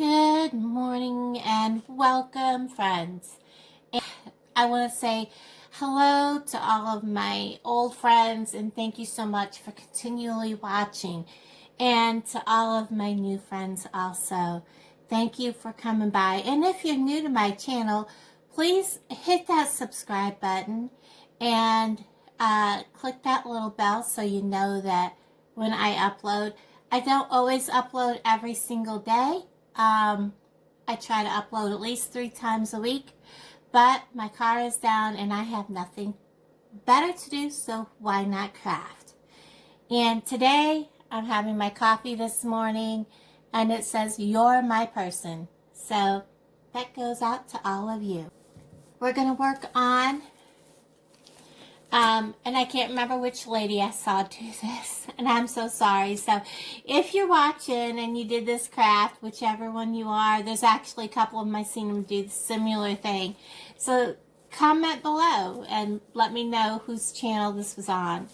Good morning and welcome, friends. And I want to say hello to all of my old friends and thank you so much for continually watching. And to all of my new friends also, thank you for coming by. And if you're new to my channel, please hit that subscribe button and click that little bell so you know that when I upload. I don't always upload every single day. I try to upload at least 3 times a week, but my car is down and I have nothing better to do, so why not craft? And today I'm having my coffee this morning and it says, "You're my person." So that goes out to all of you. We're going to work on and I can't remember which lady I saw do this, and I'm so sorry. So if you're watching and you did this craft, whichever one you are, there's actually a couple of them I've seen them do the similar thing. So comment below and let me know whose channel this was on.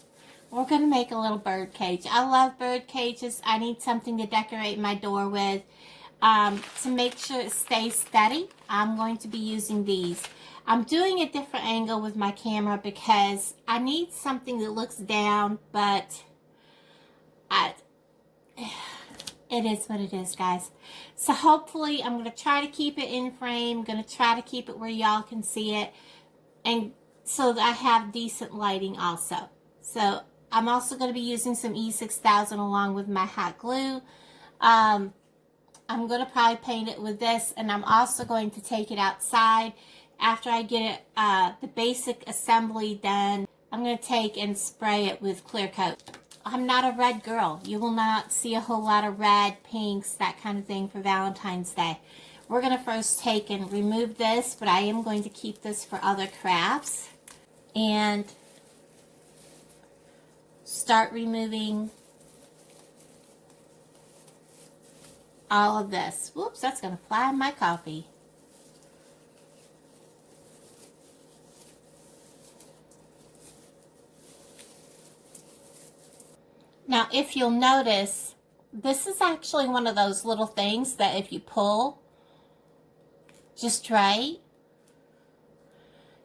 We're going to make a little bird cage. I love bird cages. I need something to decorate my door with. To make sure it stays steady, I'm going to be using these. I'm doing a different angle with my camera because I need something that looks down, but it is what it is, guys. So hopefully I'm going to try to keep it in frame. I'm going to try to keep it where y'all can see it, and so that I have decent lighting also. So I'm also going to be using some E6000 along with my hot glue. I'm going to probably paint it with this, and I'm also going to take it outside. After I get it, the basic assembly done, I'm going to take and spray it with clear coat. I'm not a red girl. You will not see a whole lot of red, pinks, that kind of thing for Valentine's Day. We're going to first take and remove this, but I am going to keep this for other crafts. And start removing all of this. Whoops, that's going to fly in my coffee. Now, if you'll notice, this is actually one of those little things that if you pull just right,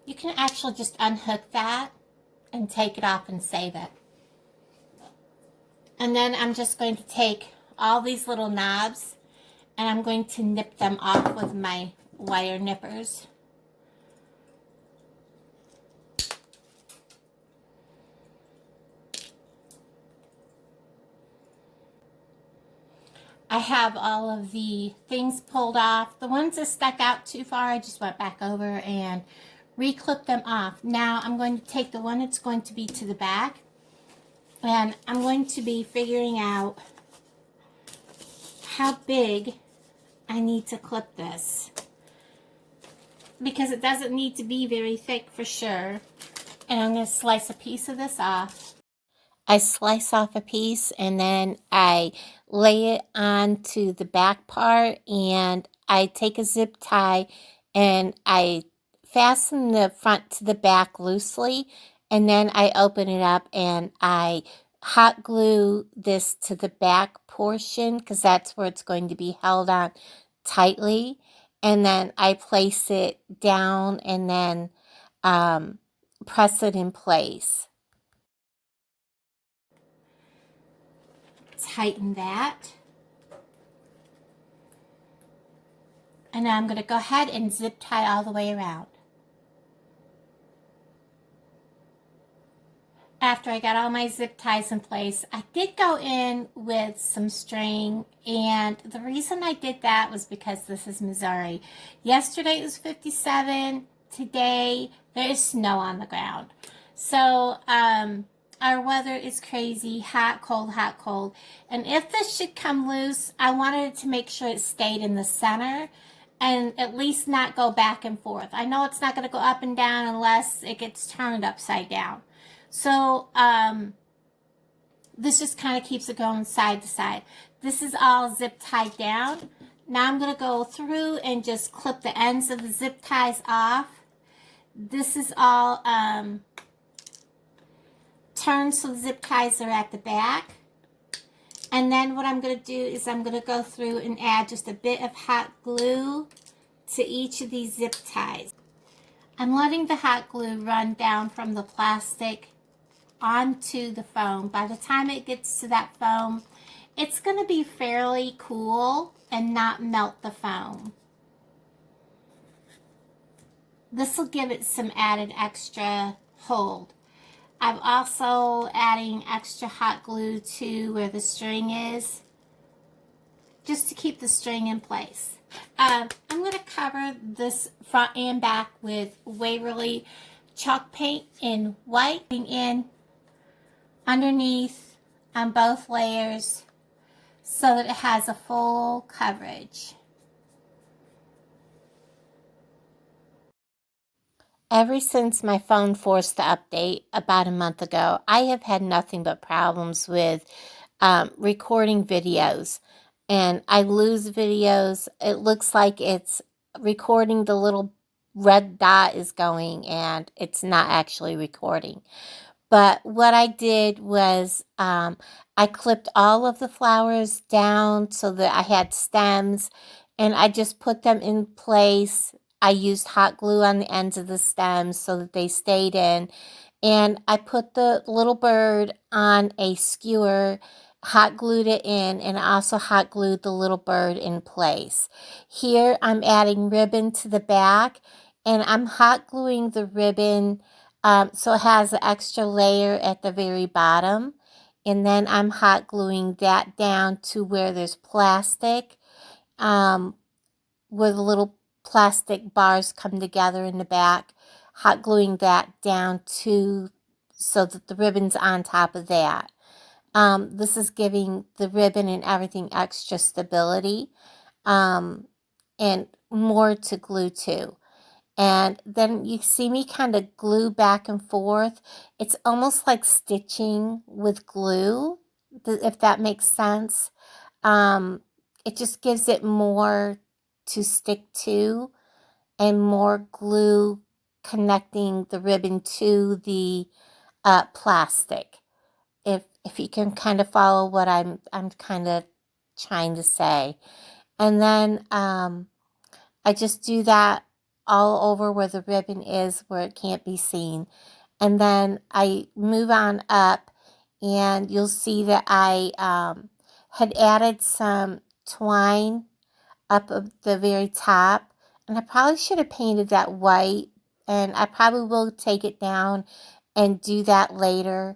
you can actually just unhook that and take it off and save it. And then I'm just going to take all these little knobs and I'm going to nip them off with my wire nippers. I have all of the things pulled off. The ones that stuck out too far, I just went back over and re-clipped them off. Now I'm going to take the one that's going to be to the back, and I'm going to be figuring out how big I need to clip this, because it doesn't need to be very thick for sure. And I'm going to slice a piece of this off. I slice off a piece and then I lay it onto the back part, and I take a zip tie and I fasten the front to the back loosely, and then I open it up and I hot glue this to the back portion because that's where it's going to be held on tightly, and then I place it down and then press it in place. Tighten that, and now I'm going to go ahead and zip tie all the way around. After I got all my zip ties in place, I did go in with some string, and the reason I did that was because this is Missouri. Yesterday it was 57, today there is snow on the ground. So our weather is crazy, hot, cold. And if this should come loose, I wanted to make sure it stayed in the center and at least not go back and forth. I know it's not going to go up and down unless it gets turned upside down. So this just kind of keeps it going side to side. This is all zip tied down. Now I'm going to go through and just clip the ends of the zip ties off. This is all turned so the zip ties are at the back. And then what I'm going to do is I'm going to go through and add just a bit of hot glue to each of these zip ties. I'm letting the hot glue run down from the plastic onto the foam. By the time it gets to that foam, it's going to be fairly cool and not melt the foam. This will give it some added extra hold. I'm also adding extra hot glue to where the string is, just to keep the string in place. I'm going to cover this front and back with Waverly chalk paint in white, in underneath on both layers so that it has a full coverage. Ever since my phone forced the update about a month ago, I have had nothing but problems with recording videos. And I lose videos. It looks like it's recording, the little red dot is going, and it's not actually recording. But what I did was I clipped all of the flowers down so that I had stems, and I just put them in place. I used hot glue on the ends of the stems so that they stayed in. And I put the little bird on a skewer, hot glued it in, and also hot glued the little bird in place. Here I'm adding ribbon to the back, and I'm hot gluing the ribbon so it has an extra layer at the very bottom. And then I'm hot gluing that down to where there's plastic, where the little plastic bars come together in the back. Hot gluing that down to so that the ribbon's on top of that. This is giving the ribbon and everything extra stability and more to glue to. And then you see me kind of glue back and forth. It's almost like stitching with glue, if that makes sense. It just gives it more to stick to and more glue connecting the ribbon to the plastic. If you can kind of follow what I'm kind of trying to say. And then I just do that all over where the ribbon is, where it can't be seen. And then I move on up, and you'll see that I had added some twine up at the very top. And I probably should have painted that white, and I probably will take it down and do that later.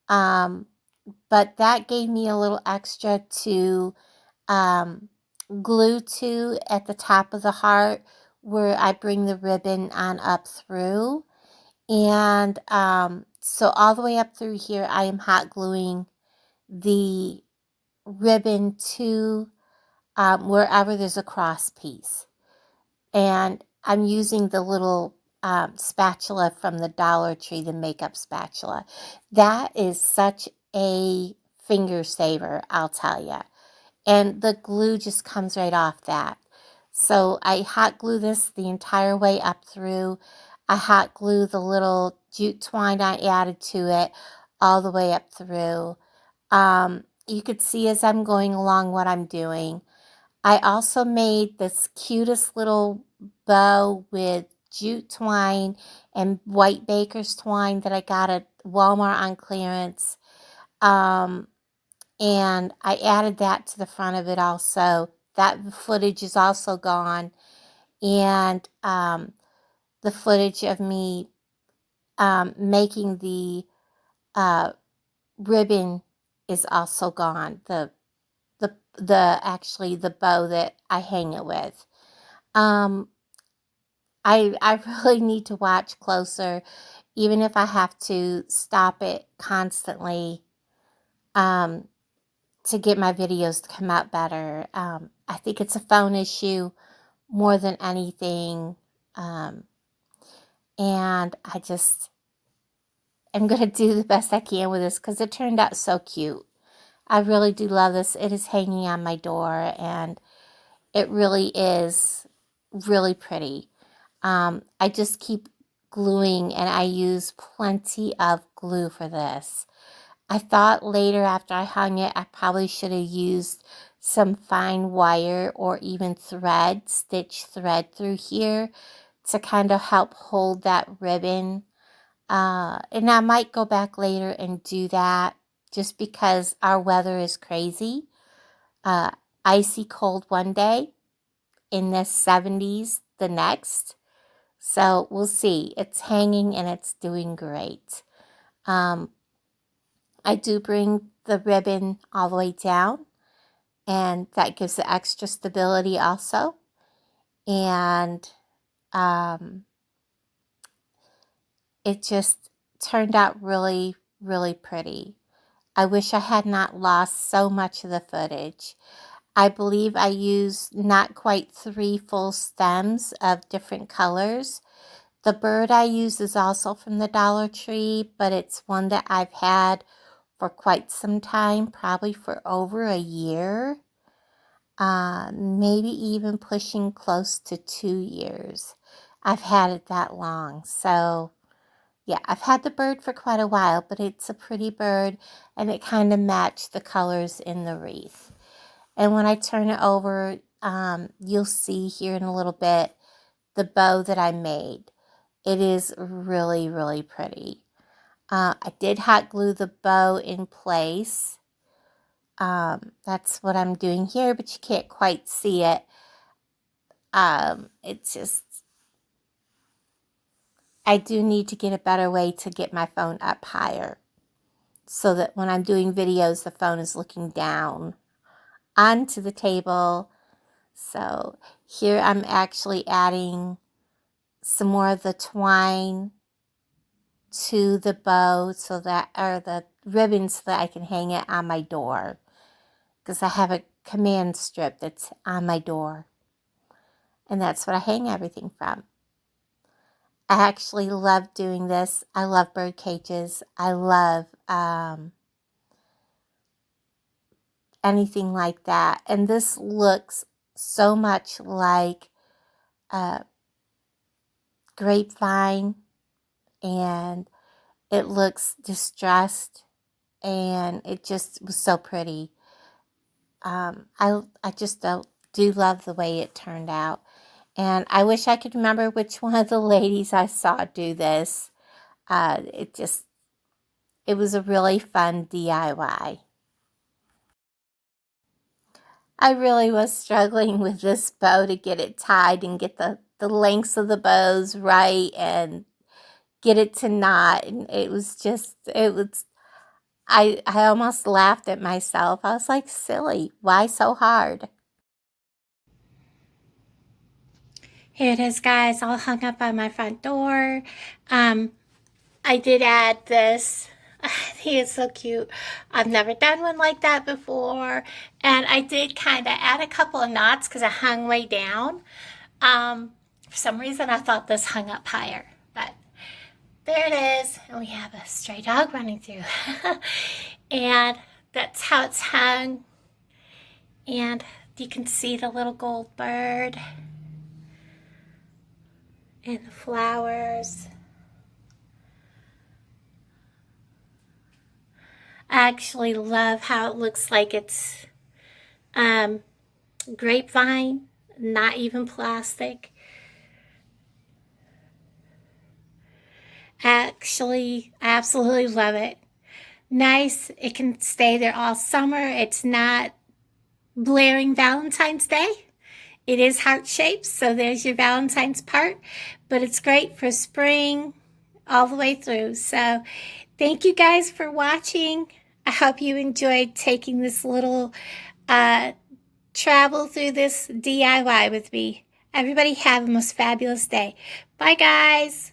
But that gave me a little extra to glue to at the top of the heart, where I bring the ribbon on up through. And so all the way up through here, I am hot gluing the ribbon to wherever there's a cross piece. And I'm using the little spatula from the Dollar Tree, the makeup spatula. That is such a finger saver, I'll tell you. And the glue just comes right off that. So I hot glue this the entire way up through. I hot glue the little jute twine I added to it all the way up through. You could see as I'm going along what I'm doing. I also made this cutest little bow with jute twine and white baker's twine that I got at Walmart on clearance. And I added that to the front of it also. That footage is also gone. And the footage of me making the ribbon is also gone. Actually the bow that I hang it with. I really need to watch closer, even if I have to stop it constantly to get my videos to come out better. I think it's a phone issue more than anything. And I just am going to do the best I can with this because it turned out so cute. I really do love this. It is hanging on my door, and it really is really pretty. I just keep gluing, and I use plenty of glue for this. I thought later after I hung it, I probably should have used some fine wire or even thread, stitch thread through here to kind of help hold that ribbon. And I might go back later and do that just because our weather is crazy. Uh, Icy cold one day, in the 70s the next. So we'll see. It's hanging and it's doing great. I do bring the ribbon all the way down, and that gives it extra stability also. And it just turned out really, really pretty. I wish I had not lost so much of the footage. I believe I used not quite 3 full stems of different colors. The bird I use is also from the Dollar Tree, but it's one that I've had for quite some time, probably for over a year, maybe even pushing close to 2 years. I've had it that long. So yeah, I've had the bird for quite a while, but it's a pretty bird and it kind of matched the colors in the wreath. And when I turn it over, you'll see here in a little bit the bow that I made. It is really, really pretty. I did hot glue the bow in place. That's what I'm doing here, but you can't quite see it. It's just, I do need to get a better way to get my phone up higher so that when I'm doing videos, the phone is looking down onto the table. So here I'm actually adding some more of the twine to the bow so that, or the ribbon, so that I can hang it on my door, because I have a command strip that's on my door, and that's what I hang everything from. I actually love doing this. I love bird cages. I love anything like that. And this looks so much like Grapevine, and it looks distressed, and it just was so pretty. I just do love the way it turned out. And I wish I could remember which one of the ladies I saw do this. It was a really fun DIY. I really was struggling with this bow to get it tied and get the lengths of the bows right and get it to knot. And I almost laughed at myself. I was like, silly, why so hard? Here it is, guys, all hung up on my front door. I did add this. He is so cute. I've never done one like that before. And I did kind of add a couple of knots because I hung way down. For some reason, I thought this hung up higher. But there it is. And we have a stray dog running through. And that's how it's hung. And you can see the little gold bird and the flowers. I actually love how it looks like it's grapevine, not even plastic. Actually, I absolutely love it. Nice. It can stay there all summer. It's not blaring Valentine's Day. It is heart-shaped, so there's your Valentine's part. But it's great for spring all the way through. So thank you guys for watching. I hope you enjoyed taking this little travel through this DIY with me. Everybody have a most fabulous day. Bye, guys.